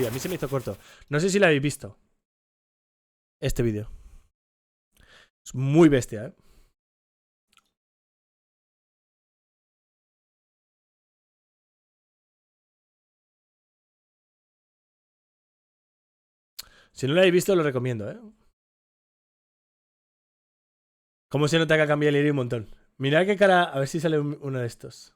a mí se me hizo corto. No sé si lo habéis visto. Este vídeo. Es muy bestia, ¿eh? Si no lo habéis visto, lo recomiendo, ¿eh? ¿Cómo se nota que ha cambiado el iris un montón? Mirad qué cara... A ver si sale uno de estos.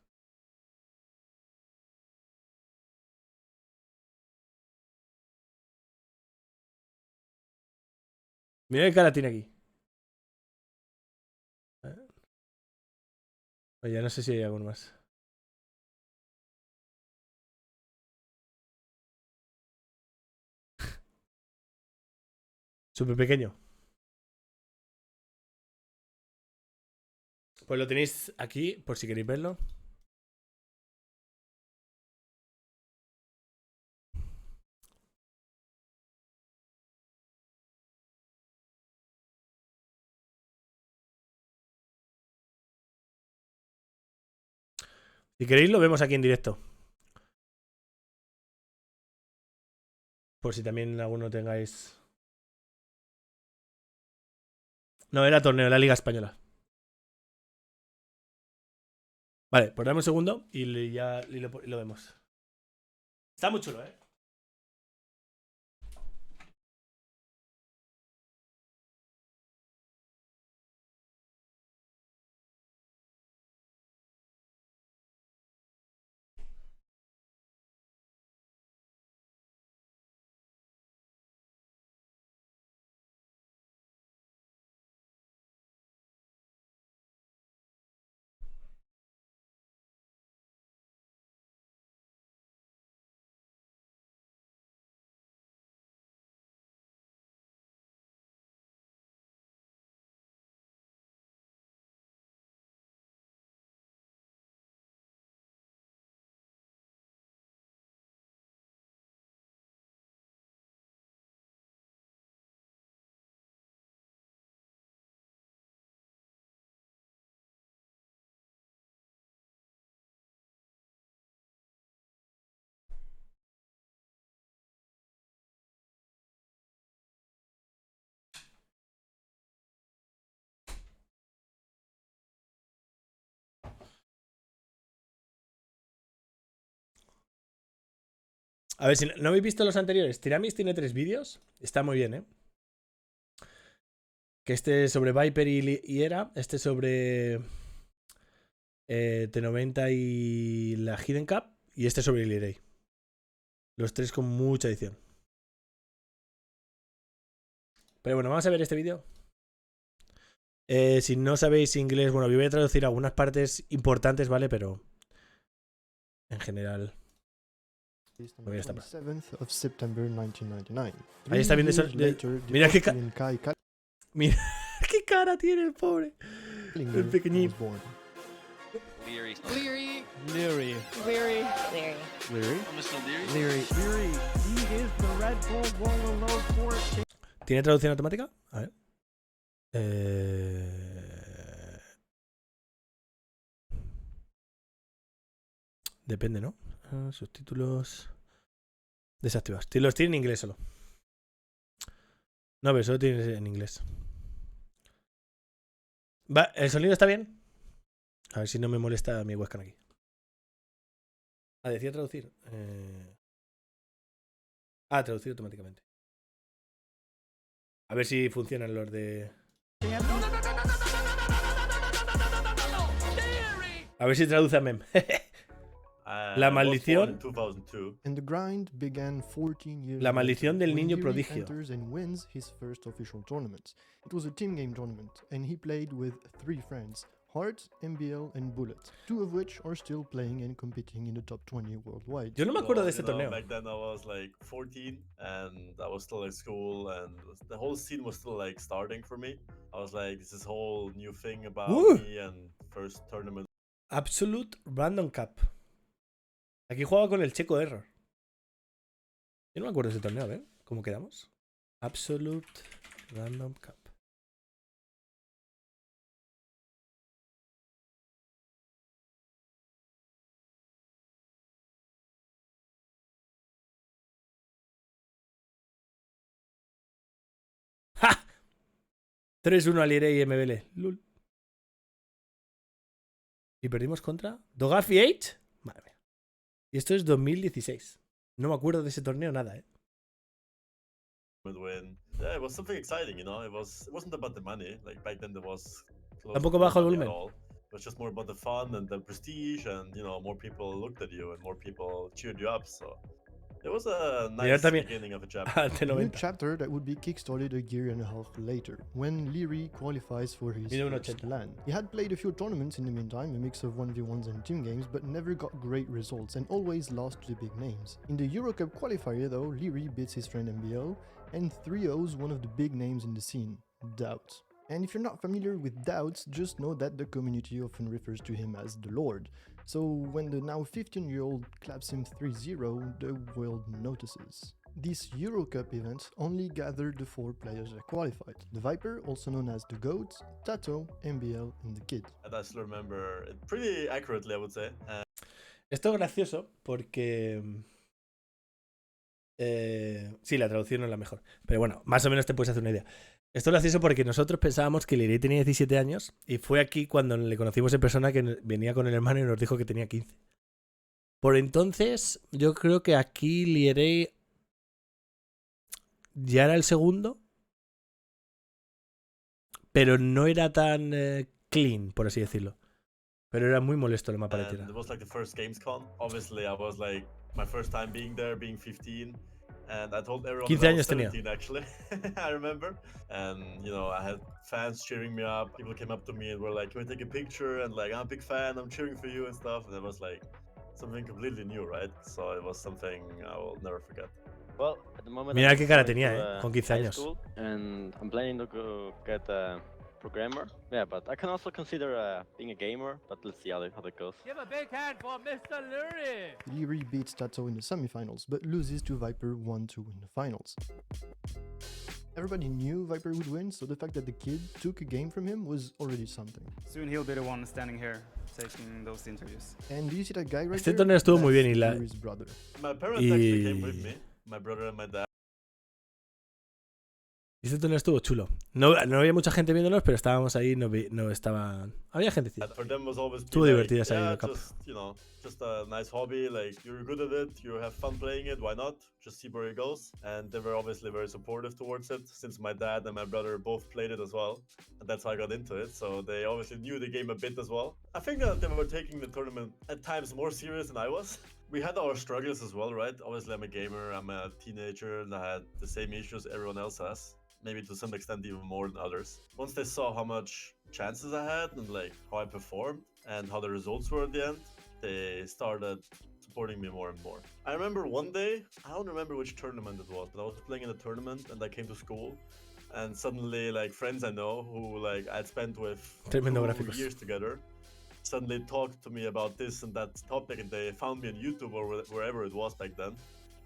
Mirad qué cara tiene aquí. Oye, no sé si hay alguno más. Súper pequeño. Pues lo tenéis aquí, por si queréis verlo. Si queréis lo vemos aquí en directo. Por si también alguno tengáis... No, era torneo, era Liga Española. Vale, pues dame un segundo y ya lo vemos. Está muy chulo, ¿eh? A ver, si no habéis visto los anteriores, Tiramis tiene 3 vídeos. Está muy bien, ¿eh? Que este es sobre Viper y Era. Este es sobre T90 y la Hidden Cup. Y este es sobre Lirei. Los 3 con mucha edición. Pero bueno, vamos a ver este vídeo. Si no sabéis inglés, bueno, voy a traducir algunas partes importantes, ¿vale? Pero en general... On the 27th of September 1999. Ahí está bien mira qué mira qué cara tiene el pobre. El pequeñín. Leary. Leary. Leary. Leary. Leary. Leary. Mr. Leary. Leary. Leary. He is the Red Bull Royal Low Force. ¿Tiene traducción automática? A ver. Depende, ¿no? Subtítulos desactivados. Los tiene en inglés solo. No, pero solo tiene en inglés. Va, ¿el sonido está bien? A ver si no me molesta mi webcam aquí. Ah, decía traducir. Traducir automáticamente. A ver si funcionan los de... A ver si traduce a mem. La maldición. La maldición del niño prodigio. Heart, MBL, and Bullet, two of which are still playing and competing in the top 20 worldwide. Yo no me acuerdo de este torneo. Back then I was like 14 and I was still in school and the whole scene was still like starting for me. I was like, this is whole new thing about me and first tournament. Absolute Random Cup. Aquí jugaba con el checo Error. Yo no me acuerdo de ese torneo, a ver, ¿cómo quedamos? Absolute Random Cup. ¡Ja! 3-1 al Irei y MBL. Lul. ¿Y perdimos contra? ¿Dogafi 8? Madre mía. Y esto es 2016. No me acuerdo de ese torneo nada, ¿eh? Win. Yeah, it was something exciting, you know. It wasn't about the money. Like back then, there was close to Tampoco no bajo el money at volumen. all. It was just more about the fun and the prestige, and you know, more people looked at you and more people cheered you up. So it was a Mirar nice también beginning of a chapter. al A new T90. chapter that would be kickstarted a year and a half later, when Leary qualifies for his Mide first 1,80. LAN. He had played a few tournaments in the meantime, a mix of 1v1s and team games, but never got great results and always lost to the big names. In the Euro Cup qualifier though, Leary beats his friend MBO and 3-0s one of the big names in the scene, TaToH. And if you're not familiar with TaToH, just know that the community often refers to him as the Lord. So when the now 15-year-old claps him 3-0, the world notices. This Euro Cup event only gathered the 4 players that qualified: the Viper, also known as the GOAT, TaToH, MBL, and the Kid. And I still remember it pretty accurately, I would say. Esto es gracioso porque... sí, la traducción no es la mejor. Pero bueno, más o menos te puedes hacer una idea. Esto es gracioso porque nosotros pensábamos que Lirey tenía 17 años y fue aquí cuando le conocimos en persona que venía con el hermano y nos dijo que tenía 15. Por entonces, yo creo que aquí Lirey ya era el segundo, pero no era tan clean, por así decirlo. Pero era muy molesto el mapa de And tierra. it was like the first Gamescom. Obviously, I was like my first time being there, being 15. And I told everyone 15 that I was años tenía. 17 actually. I remember. And you know, I had fans cheering me up. People came up to me and were like, "Can we take a picture?" And like, "I'm a big fan. I'm cheering for you and stuff." And it was like something completely new, right? So it was something I will never forget. Well, at the moment Mira I'm qué cara going tenía, to, con 15 high años. school, and I'm planning to go get a programmer. Yeah, but I can also consider being a gamer, but let's see how that goes. Give a big hand for Mr. Lurie! Leary beats TaToH in the semifinals, but loses to Viper 1-2 in the finals. Everybody knew Viper would win, so the fact that the Kid took a game from him was already something. Soon he'll be the one standing here, taking those interviews. And do you see that guy right Este there? torneo estuvo muy That's bien y la... Leary's brother. My parents actually came with me. My brother and my dad. Este torneo estuvo chulo. No había mucha gente viéndonos, pero estábamos ahí, no estaban... Había gente. For them was always Estuvo be divertida esa yeah, Euro Cup. just you know, just a nice hobby. Like you're good at it, you have fun playing it. Why not? Just see where it goes. And they were obviously very supportive towards it, since my dad and my brother both played it as well, and that's how I got into it. So they obviously knew the game a bit as well. I think that they were taking the tournament at times more serious than I was. We had our struggles as well, right? Obviously, I'm a gamer. I'm a teenager, and I had the same issues everyone else has. Maybe to some extent even more than others. Once they saw how much chances I had and like how I performed and how the results were at the end, they started supporting me more and more. I remember one day, I don't remember which tournament it was, but I was playing in a tournament and I came to school, and suddenly like friends I know who like I'd spent with Tremendo 2 gráficos. years together suddenly talked to me about this and that topic, and they found me on YouTube or wherever it was back then.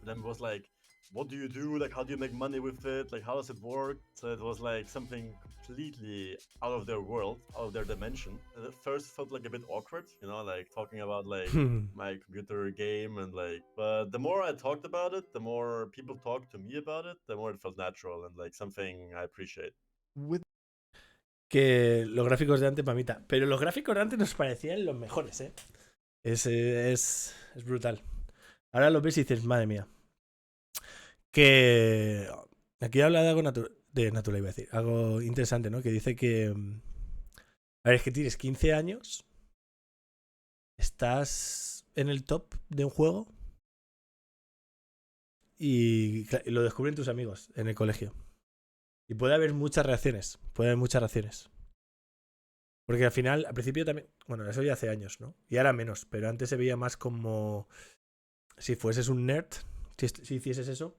And then it was like, what do you do? Like, how do you make money with it? Like, how does it work? So it was like something completely out of their world, out of their dimension. And at first felt like a bit awkward, you know, like talking about like my computer game and like, but the more I talked about it, the more people talked to me about it, the more it felt natural and like something I appreciate. With Que los gráficos de antes, mamita. Pero los gráficos de antes nos parecían los mejores, ¿eh? Es brutal. Ahora los ves y dices, madre mía. Que aquí habla de algo natural, iba a decir, algo interesante, ¿no? Que dice que, a ver, es que tienes 15 años, estás en el top de un juego y lo descubren tus amigos en el colegio. Y puede haber muchas reacciones, Porque al final, al principio también, bueno, eso ya hace años, ¿no? Y ahora menos, pero antes se veía más como si fueses un nerd, si hicieses eso.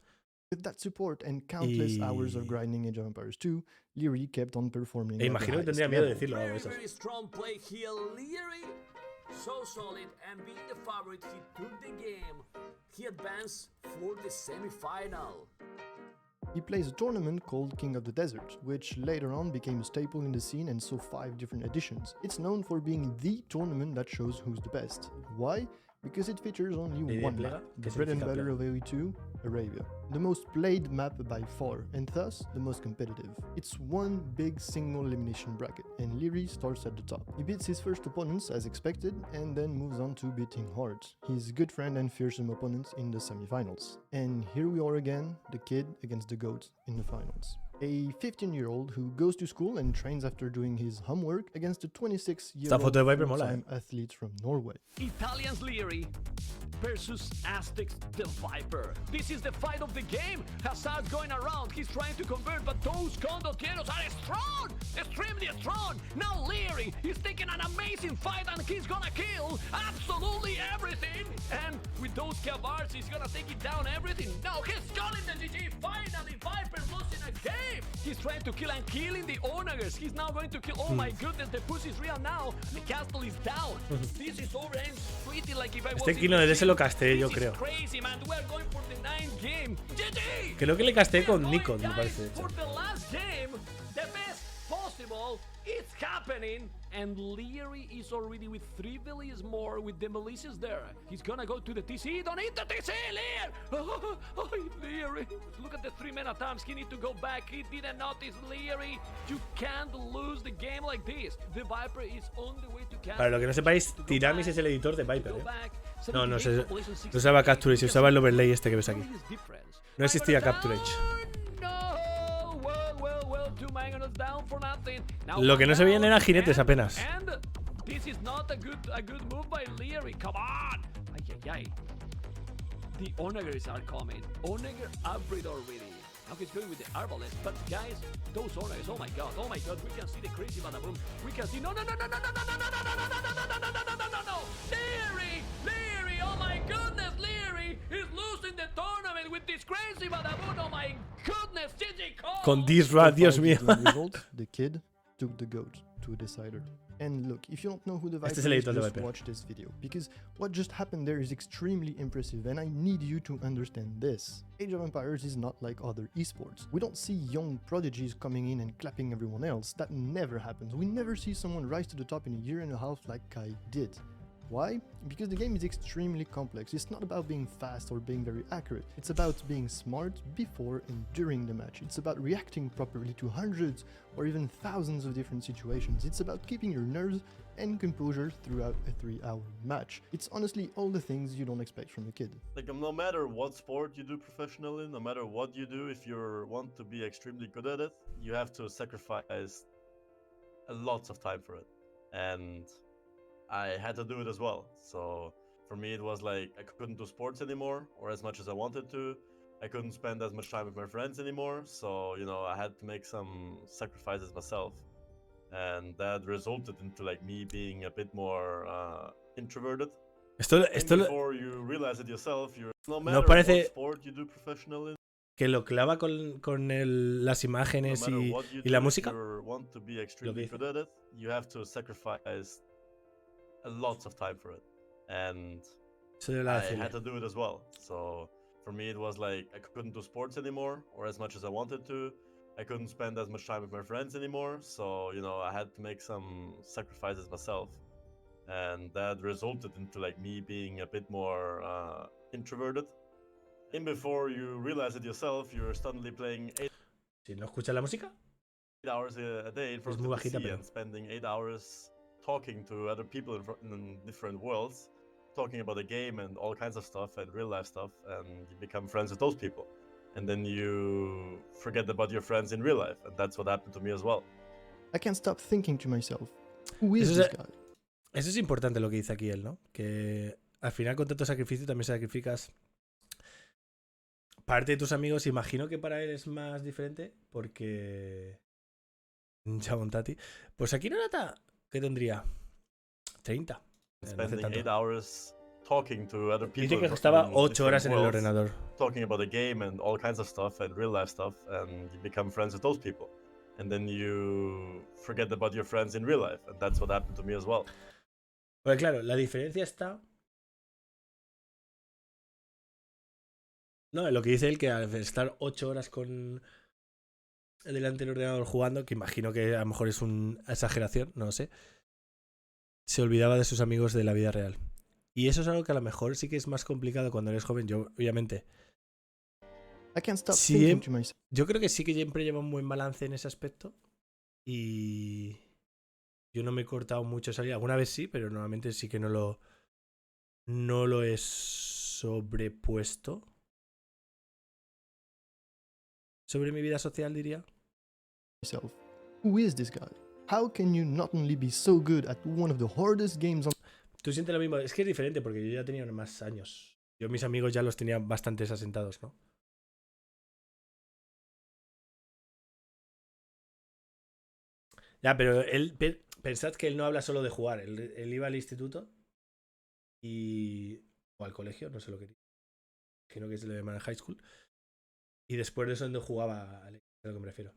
that support and countless hours of grinding Age of Empires 2, Leary kept on performing. E at the imagino que highest tendría miedo de level. decirlo algo de eso. Very strong play here, Leary. So solid and being the favorite, he took the game. He advanced for the semi-final. He plays a tournament called King of the Desert, which later on became a staple in the scene and saw 5 different editions. It's known for being the tournament that shows who's the best. Why? because it features only Idea one plega, map, ¿qué the bread and significa butter plega? of AOE2, Arabia. The most played map by far, and thus the most competitive. It's one big single elimination bracket, and Leary starts at the top. He beats his first opponents as expected, and then moves on to beating hard his good friend and fearsome opponents in the semifinals. And here we are again, the kid against the goat in the finals. A 15-year-old who goes to school and trains after doing his homework against a 26-year-old foto de Viper mola, full-time athlete from Norway. Italians Leary versus Aztecs the Viper. This is the fight of the game. Hazard's going around. He's trying to convert, but those condotieros are strong, extremely strong. Now Leary is taking an amazing fight, and he's gonna kill absolutely everything. And with those cavars, he's gonna take it down everything. No, he's calling the GG. Finally, Viper losing a game. He's trying to kill and killing the onagers. He's now going to kill. Oh my goodness, the push is real now. The castle is down. This is over and pretty like if I was Este kilo de ese lo casteé yo, creo. Crazy, man. We're going for the 9th game. GG! Creo que le casteé con We're Nikon, going, me guys, parece. de hecho. For the last game, the best possible. It's happening. And Leary is already with 3 villies more with the militias there. He's gonna go to the TC. Don't hit the TC, Lear! Oh, Leary. Look at the 3 men attempts. He need to go back. He didn't notice Leary. You can't lose the game like this. The Viper is on the way to catch. Para lo que no sepáis, Tiramis es el editor de Viper, Go ¿eh? back. No, no se 78 position, no usaba 68. Capture, se usaba el overlay este que ves aquí. What is difference? No existía Mangonos Capture. down. No, well, 2 Mangonos down for nothing. Now Lo que no se veían eran jinetes apenas. And this is not a good move by Leary. Come on. Ay. The onagers are coming. Onager upgrade already. Now he's going with the arbalest. But guys, those onagers, oh my god, we can see the crazy badaboom. We can see no. Leary, oh my goodness, Leary is losing the tournament with this crazy badaboom. Oh my goodness, GG call. Con Disra, Dios mío. Result, the kid took the goat to a decider. And look, if you don't know who the Viper Este es el is, editor de just Viper. watch this video, because what just happened there is extremely impressive, and I need you to understand this. Age of Empires is not like other esports. We don't see young prodigies coming in and clapping everyone else. That never happens. We never see someone rise to the top in a year and a half like Kai did. Why? Because the game is extremely complex. It's not about being fast or being very accurate. It's about being smart before and during the match. It's about reacting properly to hundreds or even thousands of different situations. It's about keeping your nerves and composure throughout a 3-hour match. It's honestly all the things you don't expect from a kid. Like, no matter what sport you do professionally, no matter what you do, if you want to be extremely good at it, you have to sacrifice a lot of time for it. And I had to do it as well. So for me, it was like I couldn't do sports anymore, or as much as I wanted to. I couldn't spend as much time with my friends anymore. So, you know, I had to make some sacrifices myself. And that resulted into like me being a bit more introverted. Esto Before you realize it yourself, no matter ¿no parece what sport you do professionally, que lo clava con las imágenes no matter what you y la do, música? if you want to be extremely dice. good at it, you have to sacrifice a lot of time for it. And Eso de la I decirle. had to do it as well. So for me, it was like I couldn't do sports anymore, or as much as I wanted to. I couldn't spend as much time with my friends anymore. So, you know, I had to make some sacrifices myself. And that resulted into like me being a bit more introverted. And before you realize it yourself, you're suddenly playing 8 Si no escuchas la música, hours a day in front muy of the bajita, PC pero- and spending 8 hours talking to other people in different worlds, talking about the game and all kinds of stuff and real life stuff, and you become friends with those people. And then you forget about your friends in real life, and that's what happened to me as well. I can't stop thinking to myself, who is Eso this es- guy? eso es importante lo que dice aquí él, ¿no? Que al final con tanto sacrificio también sacrificas parte de tus amigos. Imagino que para él es más diferente porque... Chabontati. Pues aquí no nota... ¿Qué tendría? 30. No hace Spending tanto. 8 hours talking to other people. Dice que in estaba different 8 horas en el worlds, ordenador. talking about the game and all kinds of stuff and real life stuff, and you become friends with those people. And then you forget about your friends in real life, and that's what happened to me as well. Pues claro, la diferencia está... No, en lo que dice él, que al estar 8 horas con delante del ordenador jugando, que imagino que a lo mejor es una exageración, no lo sé, se olvidaba de sus amigos de la vida real. Y eso es algo que a lo mejor sí que es más complicado cuando eres joven. Yo, obviamente, I can't stop Sí, thinking to myself. yo creo que sí que siempre lleva un buen balance en ese aspecto. Y yo no me he cortado mucho salir. Alguna vez sí, pero normalmente sí que no lo he sobrepuesto. Sobre mi vida social, diría. Who is this guy? How can you not only be so good at one of the hardest games on Tú sientes lo mismo. Es que es diferente porque yo ya tenía más años. Yo mis amigos ya los tenía bastantes asentados, ¿no? Ya, pero él, pensad que él no habla solo de jugar. Él iba al instituto o al colegio, no sé lo que dice. Creo que se le llama high school. Y después de eso no jugaba, a lo que me refiero.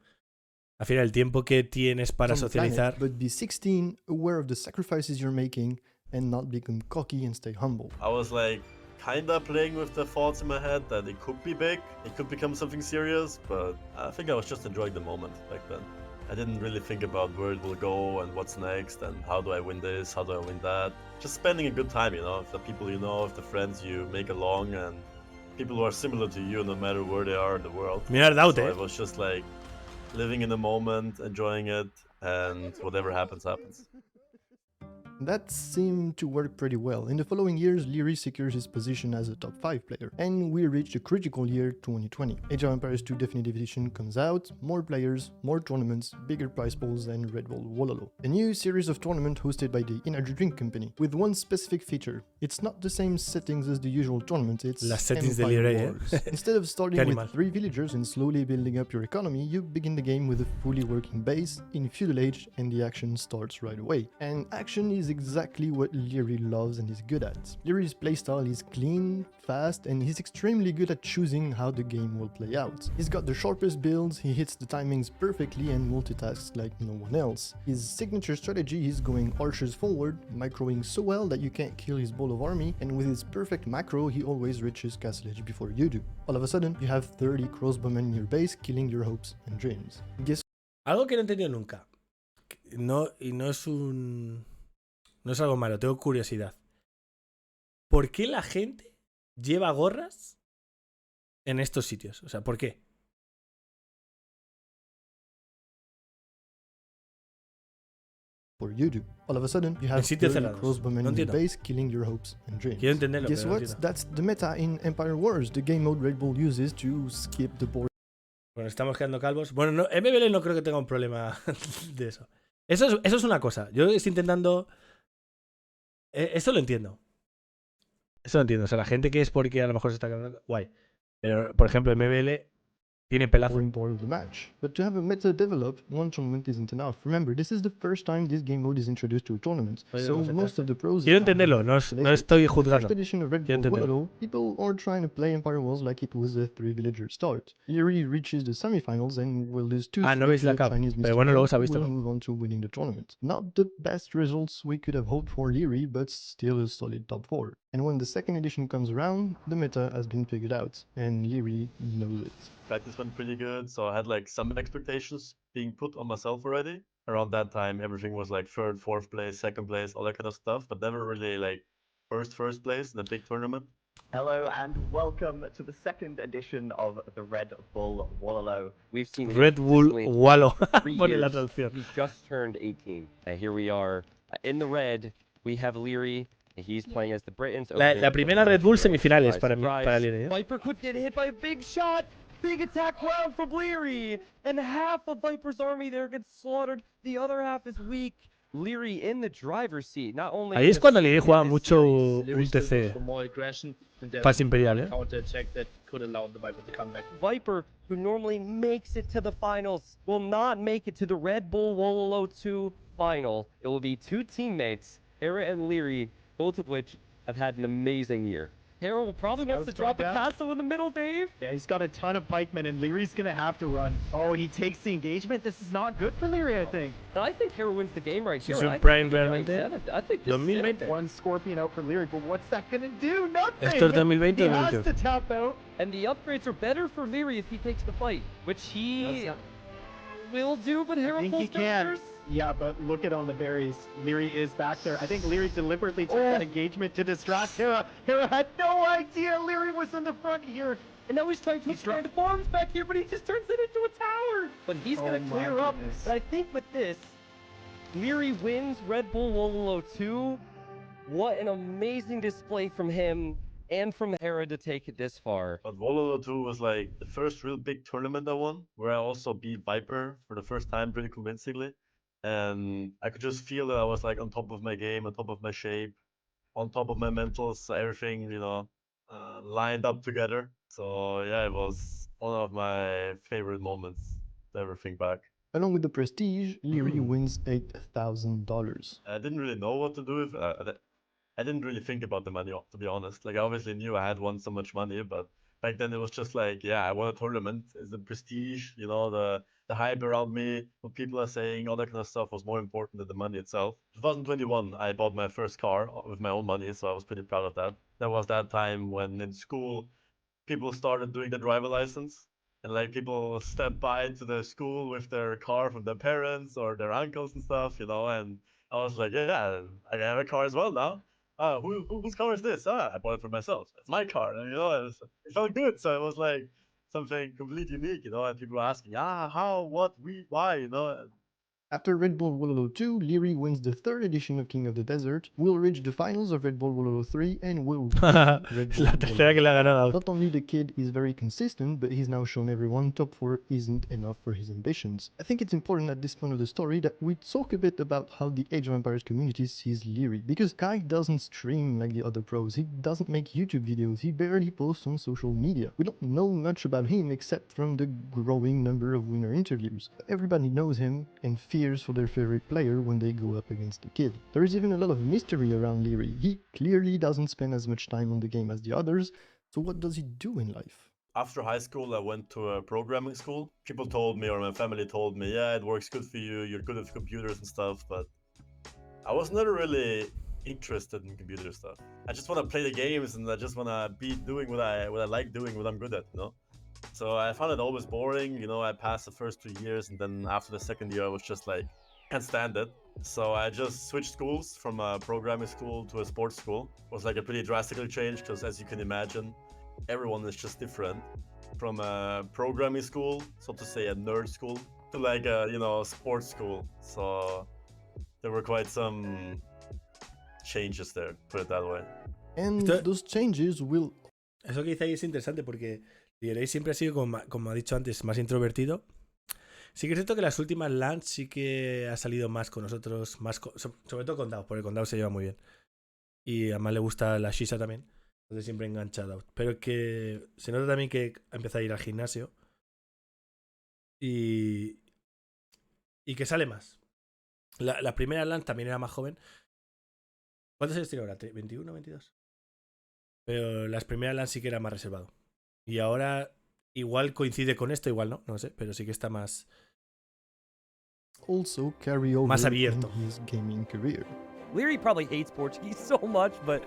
Al final, el tiempo que tienes para the planet, socializar. but be 16, aware of the sacrifices you're making, and not become cocky and stay humble. I was like kinda playing with the thoughts in my head that it could be big, it could become something serious, but I think I was just enjoying the moment back then. I didn't really think about where it will go and what's next and how do I win this, how do I win that. Just spending a good time, you know, with the people you know, with the friends you make along, and people who are similar to you no matter where they are in the world. Mira el doubt, So it was just like living in the moment, enjoying it, and whatever happens, happens. That seemed to work pretty well. In the following years, Leary secures his position as a top 5 player, and we reached a critical year 2020. Age of Empires 2 Definitive Edition comes out, more players, more tournaments, bigger prize pools, and Red Bull Wololo. A new series of tournament hosted by the Energy Drink Company, with one specific feature. It's not the same settings as the usual tournament, it's Las settings de Empire Leary, Wars. Instead of starting with 3 villagers and slowly building up your economy, you begin the game with a fully working base in feudal age, and the action starts right away. And action is exactly what Leary loves and is good at. Leary's playstyle is clean, fast, and he's extremely good at choosing how the game will play out. He's got the sharpest builds, he hits the timings perfectly and multitasks like no one else. His signature strategy is going archers forward, microing so well that you can't kill his ball of army, and with his perfect macro he always reaches castle edge before you do. All of a sudden, you have 30 crossbowmen in your base killing your hopes and dreams. Guess Algo que no he entendido nunca. No es algo malo, tengo curiosidad. ¿Por qué la gente lleva gorras en estos sitios? O sea, ¿por qué? for you do. All of a sudden, you have sitios 30 cerrados. crossbowmen No in your entiendo. base killing your hopes and dreams. Quiero entenderlo, Guess pero no what? entiendo. That's the meta in Empire Wars, the game mode Red Bull uses to skip the board. Bueno, estamos quedando calvos. Bueno, no, MBL no creo que tenga un problema de eso. Eso es una cosa. Yo estoy intentando... Eso lo entiendo. Eso lo entiendo. O sea, la gente que es porque a lo mejor se está quedando... Guay. Pero, por ejemplo, MBL tiene pelazo. Boring part of the match. But to have a meta develop, one tournament isn't enough. Remember, this is the first time this game mode is introduced to a tournament, so most of the pros... Quiero entenderlo, no estoy juzgando. First edition of Red Quiero Bull entenderlo. Wololo, people are trying to play Empire Wars like it was a 3-villager start. Leary reaches the semifinals and will lose 2 no veis la to the cap. Chinese Pero Mr. bueno, luego Who se ha visto, will ¿no? move on to winning the tournament. Not the best results we could have hoped for Leary, but still a solid top 4. And when the second edition comes around, the meta has been figured out, and Leary knows it. Practice went pretty good, so I had like some expectations being put on myself already. Around that time, everything was like third, fourth place, second place, all that kind of stuff, but never really like first place in a big tournament. Hello and welcome to the second edition of the Red Bull Wololo. We've seen him Red Bull consistently Wallo. 3 Pone la years. traducción. He's just turned 18. Here we are in the red. We have Leary. He's playing as the Britons. La primera Red Bull semifinales Surprise, para mí, surprise. para Leary, ¿eh? Viper could get hit by a big shot. Big attack round from Leary. And half of Viper's army there gets slaughtered. The other half is weak. Leary in the driver's seat. Not only Ahí es just cuando Leary jugaba in this mucho series, un TC. Fase Imperial, ¿eh? Viper, who normally makes it to the finals, will not make it to the Red Bull Wololo 2 final. It will be 2 teammates, Hera and Leary, both of which have had an amazing year. Hera will probably want to drop a castle in the middle, Dave. Yeah, he's got a ton of pikemen, and Leary's gonna have to run. Oh, he takes the engagement. This is not good for Leary, I think. And I think Hera wins the game right here. Es un I think prime this is realmente. right. I think this is 2020. it. One Scorpion out for Leary, but what's that gonna do? Nothing! Esto es 2020 He o has 2021. to tap out. And the upgrades are better for Leary if he takes the fight, which he will do, but Hera I think he pulls can. numbers. Yeah, but look at all the berries. Leary is back there. I think Leary deliberately took that engagement to distract Hera. Hera had no idea Leary was in the front here. And now he's trying to expand the farms back here, but he just turns it into a tower. But he's gonna clear up. But I think with this, Leary wins Red Bull Wololo 2. What an amazing display from him and from Hera to take it this far. But Wololo 2 was like the first real big tournament I won, where I also beat Viper for the first time pretty convincingly. And I could just feel that I was like on top of my game, on top of my shape, on top of my mentals, so everything, you know, lined up together. So yeah, it was one of my favorite moments to ever think back. Along with the prestige, Leary wins $8,000. I didn't really know what to do with I didn't really think about the money, to be honest. Like, I obviously knew I had won so much money, but back then it was just like, yeah, I won a tournament. It's the prestige, you know, the hype around me, what people are saying, all that kind of stuff was more important than the money itself. 2021, I bought my first car with my own money, so I was pretty proud of that. That was that time when in school, people started doing the driver license. And like people step by to the school with their car from their parents or their uncles and stuff, you know, and I was like, yeah, I have a car as well now. Whose car is this? I bought it for myself. It's my car. And, you know, it felt good. So it was like something completely unique, you know, and people were asking, how, what, why, you know. After Red Bull Wololo 2, Leary wins the 3rd edition of King of the Desert, will reach the finals of Red Bull Wololo 3, and will win Red Bull La tercera que le ha ganado. Not only the kid is very consistent, but he's now shown everyone top 4 isn't enough for his ambitions. I think it's important at this point of the story that we talk a bit about how the Age of Empires community sees Leary, because Kai doesn't stream like the other pros, he doesn't make YouTube videos, he barely posts on social media. We don't know much about him except from the growing number of winner interviews. Everybody knows him and fears for their favorite player when they go up against the kid. There is even a lot of mystery around Leary. He clearly doesn't spend as much time on the game as the others, so what does he do in life? After high school, I went to a programming school. People told me, or my family told me, yeah, it works good for you, you're good at computers and stuff, but I was never really interested in computer stuff. I just want to play the games and I just want to be doing what I like doing, what I'm good at, you know? So I found it always boring, you know, I passed the first 2 years and then after the second year I was just like, can't stand it. So I just switched schools from a programming school to a sports school. It was like a pretty drastic change because as you can imagine, everyone is just different. From a programming school, so to say a nerd school, to like a, you know, sports school. So there were quite some changes there, put it that way. And those changes will... Eso que dice ahí es interesante porque Liray siempre ha sido, como ha dicho antes, más introvertido. Sí que es cierto que las últimas LANs sí que ha salido más con nosotros, más sobre todo con DAO, porque con DAO se lleva muy bien. Y además le gusta la shisha también, entonces siempre engancha a DAO. Pero que se nota también que ha empezado a ir al gimnasio y que sale más. La primera LAN también era más joven. ¿Cuántos años tiene ahora? ¿21, 22? Pero las primeras LAN sí que era más reservado. Y ahora igual coincide con esto, igual no sé, pero sí que está más... also carry over más abierto. in his gaming career. Leary probably hates Portuguese so much, but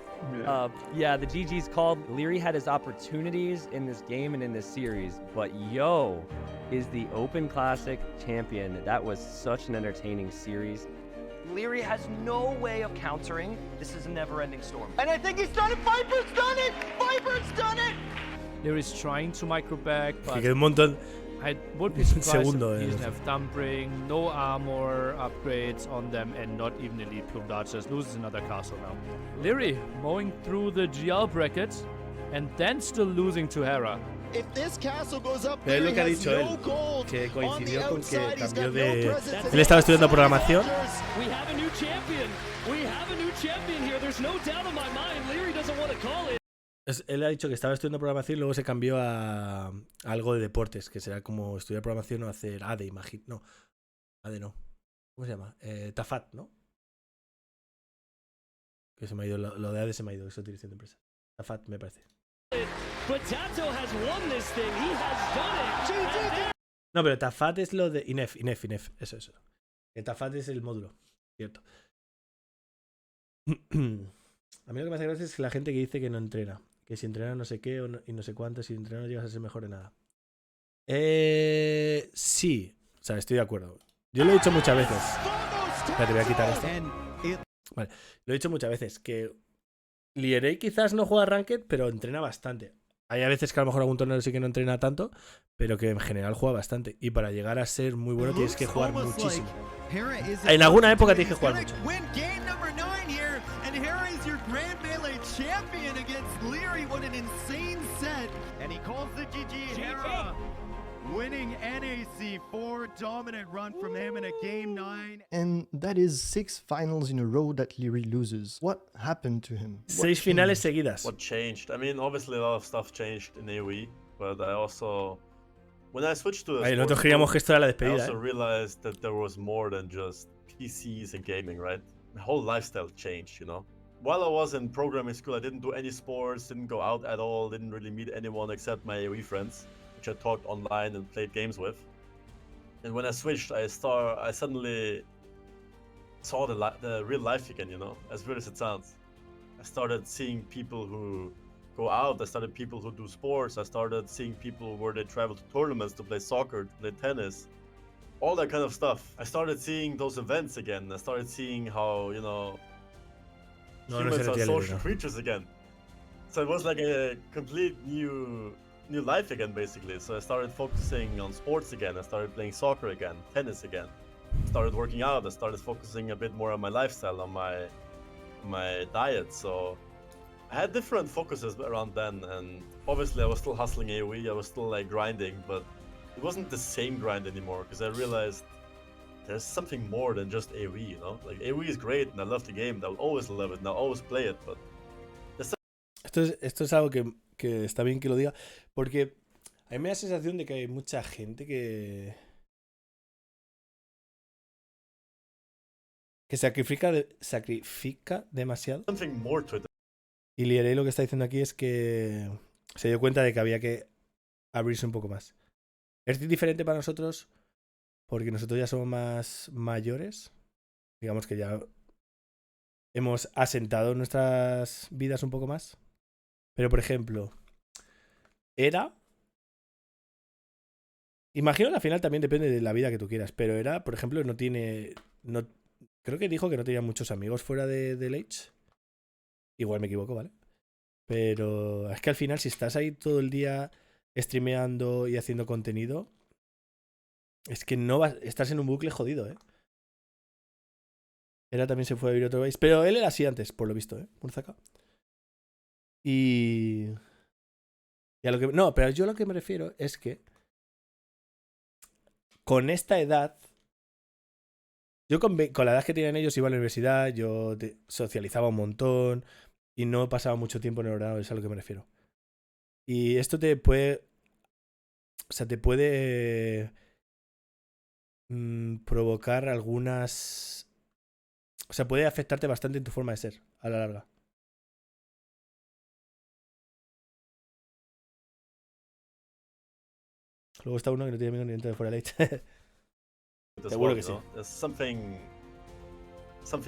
yeah, the GG's called. Leary had his opportunities in this game and in this series, but Yo is the Open Classic champion. That was such an entertaining series. Leary has no way of countering. This is a never-ending storm. And I think he's done it! Viper's done it! Viper's done it! Leary's trying to micro back, but Que queda un montón. I would be surprised Segundo, if he doesn't have Dumping, no armor upgrades on them, and not even elite plume dodgers. Loses another castle now. Leary mowing through the GL bracket and then still losing to Hera. If this castle goes up, Pero es lo que ha Leary has dicho no él, gold que on coincidió the con que outside. He's cambió got no de... presence. Él estaba estudiando programación. We have a new champion. We have a new champion here. There's no doubt in my mind. Leary doesn't want to call it. Él ha dicho que estaba estudiando programación y luego se cambió a algo de deportes, que será como estudiar programación o hacer ADE, imagino. No, ADE no. ¿Cómo se llama? TAFAT, ¿no? Que se me ha ido, lo de ADE se me ha ido, eso es dirección de empresa. TAFAT me parece. But TaToH has won this thing. He has done it. No, pero TAFAT es lo de INEF, eso. Que TAFAT es el módulo, cierto. A mí lo que me hace gracia es la gente que dice que no entrena. Que si entrena no sé qué y no sé cuánto, si entrena no llegas a ser mejor en nada. Sí, o sea, estoy de acuerdo. Yo lo he dicho muchas veces. Espera, te voy a quitar esto. Vale, lo he dicho muchas veces que Lierey quizás no juega Ranked, pero entrena bastante. Hay a veces que a lo mejor algún torneo sí que no entrena tanto, pero que en general juega bastante. Y para llegar a ser muy bueno tienes que jugar muchísimo. En alguna época tienes que jugar mucho. Winning NAC 4 dominant run from him in a game 9. And that is 6 finals in a row that Leary loses. What happened to him? 6 finales seguidas. What changed? I mean, obviously a lot of stuff changed in AoE, but I also, when I switched to the nosotros creíamos que esto era la I despedida. also realized that there was more than just PCs and gaming, right? My whole lifestyle changed, you know? While I was in programming school, I didn't do any sports, didn't go out at all, didn't really meet anyone except my AoE friends, which I talked online and played games with. And when I switched, I suddenly saw the real life again, you know, as weird as it sounds. I started seeing people who go out, I started people who do sports, I started seeing people where they travel to tournaments to play soccer, to play tennis, all that kind of stuff. I started seeing those events again, I started seeing how, you know, humans are social creatures again. So it was like a complete new life again, basically. So I started focusing on sports again. I started playing soccer again, tennis again. Started working out. I started focusing a bit more on my lifestyle, on my diet. So I had different focuses around then, and obviously I was still hustling AoE. I was still like grinding, but it wasn't the same grind anymore because I realized there's something more than just AoE. You know, like AoE is great, and I love the game. And I'll always love it, and I'll always play it. But esto es algo que está bien que lo diga, porque a mí me da la sensación de que hay mucha gente que sacrifica demasiado. Y Lierey lo que está diciendo aquí es que se dio cuenta de que había que abrirse un poco más. Es diferente para nosotros porque nosotros ya somos más mayores, digamos que ya hemos asentado nuestras vidas un poco más. Pero, por ejemplo, imagino que al final también depende de la vida que tú quieras, pero por ejemplo, creo que dijo que no tenía muchos amigos fuera del Age. Igual me equivoco, ¿vale? Pero es que al final, si estás ahí todo el día streameando y haciendo contenido, es que estás en un bucle jodido, ¿eh? También se fue a vivir otro país, pero él era así antes, por lo visto, ¿eh? Murzaka. Y a lo que pero yo lo que me refiero es que con esta edad, yo con la edad que tenían ellos iba a la universidad, yo socializaba un montón y no pasaba mucho tiempo en el ordenador, es a lo que me refiero. Y esto te puede provocar algunas, puede afectarte bastante en tu forma de ser a la larga. Luego está uno que no tiene amigos ni dentro de fuera de Leche. Seguro que sí. There's something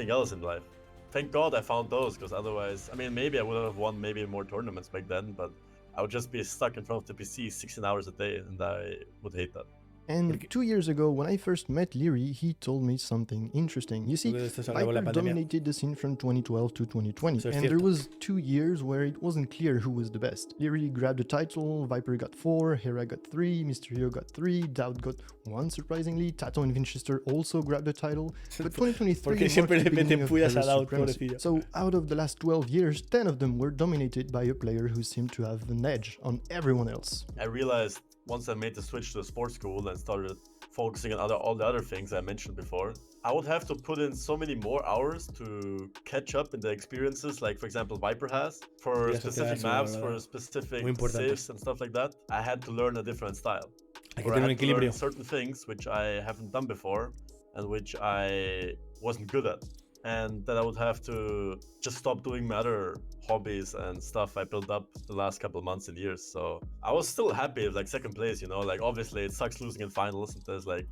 else in life. Thank God I found those, because otherwise, I mean, maybe I would have won maybe more tournaments back then, but I would just be stuck in front of the PC 16 hours a day, and I would hate that. And 2 years ago, when I first met Leary, he told me something interesting. You see, Viper dominated the scene from 2012 to 2020, and there was 2 years where it wasn't clear who was the best. Leary grabbed the title, Viper got 4, Hera got 3, Mysterio got 3, DaToH got 1, surprisingly. TaToH and Winchester also grabbed the title, but 2023 marked the beginning of Hera's supremacy. So out of the last 12 years, 10 of them were dominated by a player who seemed to have an edge on everyone else. I realized once I made the switch to a sports school and started focusing on all the other things I mentioned before, I would have to put in so many more hours to catch up in the experiences, like for example Viper has, for specific maps, for specific saves and stuff like that. I had to learn a different style. I had to learn certain things which I haven't done before and which I wasn't good at. And that I would have to just stop doing my other hobbies and stuff I built up the last couple of months and years. So I was still happy with like second place, you know, like obviously it sucks losing in finals. There's like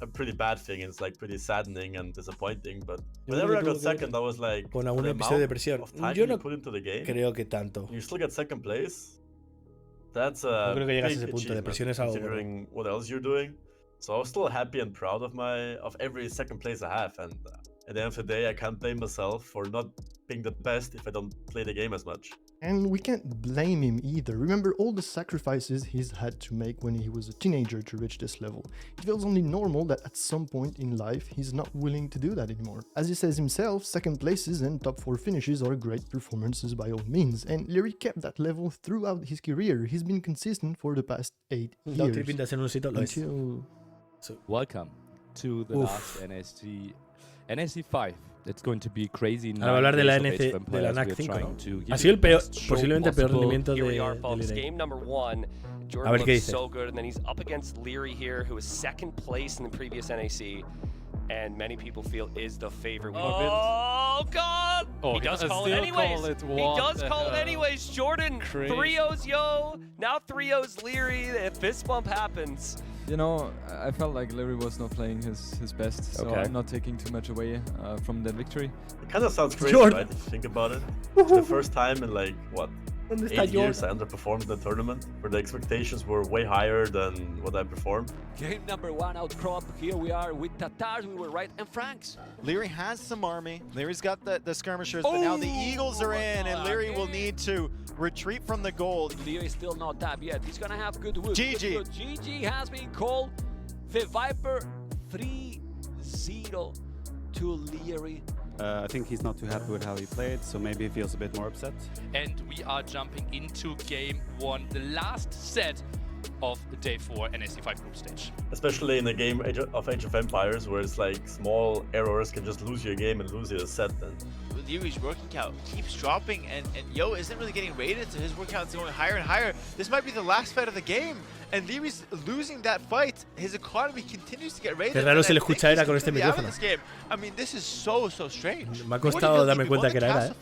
a pretty bad thing. It's like pretty saddening and disappointing. But whenever I got second, I was like, con algún episodio de presión. Yo no put into the game, creo que tanto. You still get second place. That's a no creo que llegas a ese punto de presión, es algo considering what else you're doing. So I was still happy and proud of every second place I have, and at the end of the day, I can't blame myself for not being the best if I don't play the game as much. And we can't blame him either. Remember all the sacrifices he's had to make when he was a teenager to reach this level. It feels only normal that at some point in life he's not willing to do that anymore. As he says himself, second places and top 4 finishes are great performances by all means, and Leary kept that level throughout his career. He's been consistent for the past 8 years. Until... Welcome to the last NSC 5. It's going to be crazy. Ahora va a hablar de la NC, de la NAC 5, ¿no? Ha sido el peor, posiblemente el peor rendimiento de Game number 1. Jordan looks so good, and then he's up against Leary here, who was second place in the previous NAC, and many people feel is the favorite. Oh God! Oh, he does call it anyways. He does call it anyways. Jordan, 3-0's yo. Now 3-0's Leary. The fist bump happens. You know, I felt like Leary was not playing his best, so I'm not taking too much away from that victory. It kind of sounds crazy, right, if you think about it. It's the first time in like, what, 8 years I underperformed in the tournament, where the expectations were way higher than what I performed. Game number 1 outcrop. Here we are with TaToH. We were right, and Franks. Leary has some army. Leary's got the skirmishers, but now the Eagles are in, and Leary will need to retreat from the gold. Leary is still not tapped yet. He's gonna have good wood. GG. GG has been called. The Viper 3-0 to Leary. I think he's not too happy with how he played, so maybe he feels a bit more upset. And we are jumping into game 1, the last set of day 4 NSC 5 group stage. Especially in a game of Age of Empires, where it's like small errors can just lose you a game and lose you a set. And Leary's working count keeps dropping, and Yo isn't really getting rated, so his work count's going higher and higher. This might be the last fight of the game, and Leary's losing that fight. His economy continues to get rated. Qué raro se le escucha era con este micrófono. I mean, this is so strange. Me ha costado darme cuenta que era,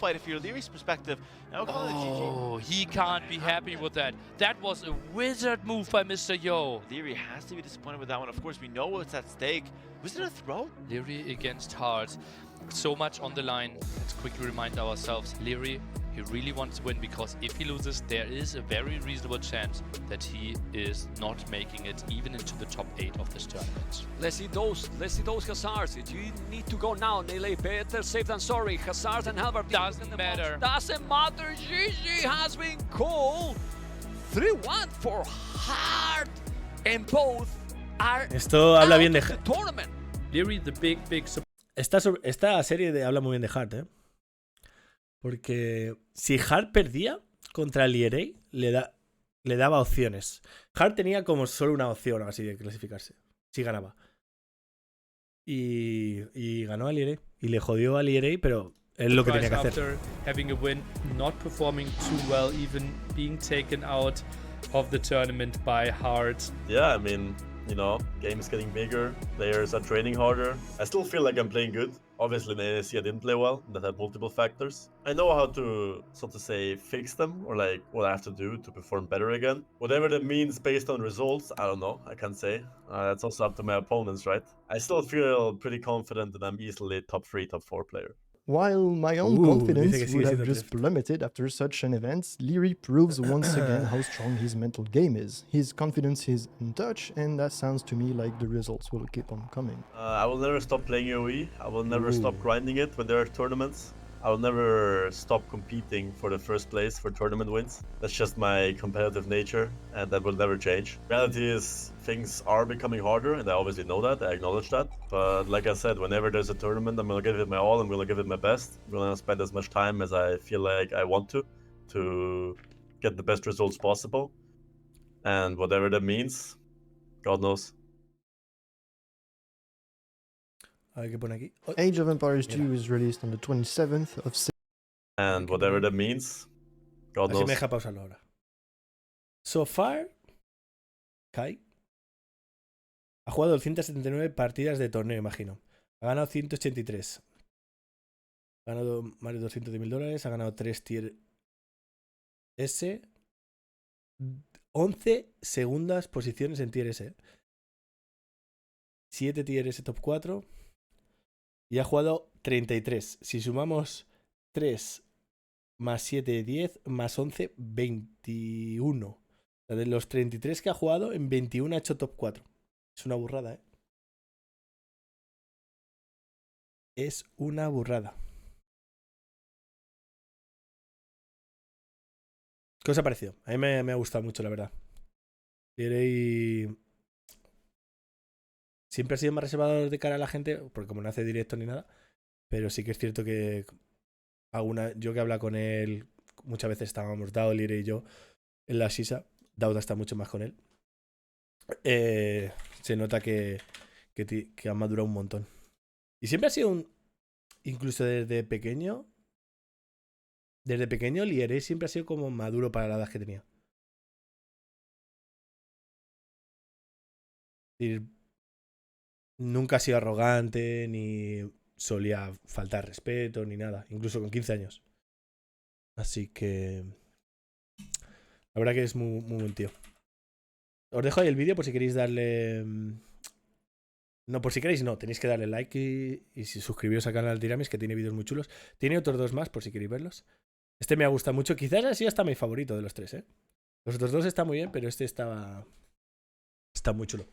Oh, he can't be happy with that. That was a wizard move by Mr. Yo. Leary has to be disappointed with that one. Of course, we know what's at stake. Was it a throw? Leary against Hart. So much on the line. Let's quickly remind ourselves, Leary, he really wants to win, because if he loses, there is a very reasonable chance that he is not making it even into the top 8 of this tournament. Let's see those Hussars. You need to go now, Nele. Better safe than sorry. Hussars and Halberd. Doesn't matter. Doesn't matter. GG has been called. 3-1 for Hart. And both are Esto habla bien de tournament. Leary, the big Esta serie habla muy bien de Hart, ¿eh? Porque si Hart perdía contra Leary, le daba opciones. Hart tenía como solo una opción así de clasificarse, si ganaba. Y ganó a Leary. Y le jodió a Leary, pero es lo que tenía que hacer. After having a win, not performing too well, even being taken out of the tournament by Hart. Yeah, I mean, you know, game is getting bigger, players are training harder. I still feel like I'm playing good. Obviously in the NSC I didn't play well, that had multiple factors. I know how to, so to say, fix them, or like what I have to do to perform better again. Whatever that means based on results, I don't know, I can't say. That's also up to my opponents, right? I still feel pretty confident that I'm easily top 3, top 4 player. While my own confidence would have just plummeted after such an event, Leary proves once again how strong his mental game is. His confidence is untouched, and that sounds to me like the results will keep on coming. I will never stop playing AoE. I will never stop grinding it when there are tournaments. I will never stop competing for the first place for tournament wins. That's just my competitive nature, and that will never change. Reality is, things are becoming harder, and I obviously know that, I acknowledge that. But like I said, whenever there's a tournament, I'm gonna give it my all, I'm gonna give it my best. I'm gonna spend as much time as I feel like I want to get the best results possible. And whatever that means, God knows. ¿Qué pone aquí? Age of Empires 2 is released on the 27th of September. And whatever that means, God knows. Así me deja pausarlo ahora. So far, Kai ha jugado 179 partidas de torneo, imagino. Ha ganado 183. Ha ganado más de $200,000. Ha ganado 3 tier S. 11 segundas posiciones en tier S. 7 tier S top 4. Y ha jugado 33. Si sumamos 3 más 7, 10, más 11, 21. O sea, de los 33 que ha jugado, en 21 ha hecho top 4. Es una burrada, ¿eh? Es una burrada. ¿Qué os ha parecido? A mí me ha gustado mucho, la verdad. Y siempre ha sido más reservado de cara a la gente, porque como no hace directo ni nada, pero sí que es cierto que yo que he hablado con él, muchas veces estábamos Dao, Lire y yo en la Sisa. Dauda está mucho más con él. Se nota que ha madurado un montón. Y siempre ha sido incluso desde pequeño, Lire siempre ha sido como maduro para la edad que tenía. Es decir, nunca ha sido arrogante, ni solía faltar respeto, ni nada. Incluso con 15 años. Así que la verdad que es muy, muy buen tío. Os dejo ahí el vídeo por si queréis darle... No, por si queréis no. Tenéis que darle like y si suscribiros al canal de Iramis, que tiene vídeos muy chulos. Tiene otros 2 más por si queréis verlos. Este me ha gustado mucho. Quizás ha sido hasta mi favorito de los 3, ¿eh? Los otros 2 están muy bien, pero este está muy chulo.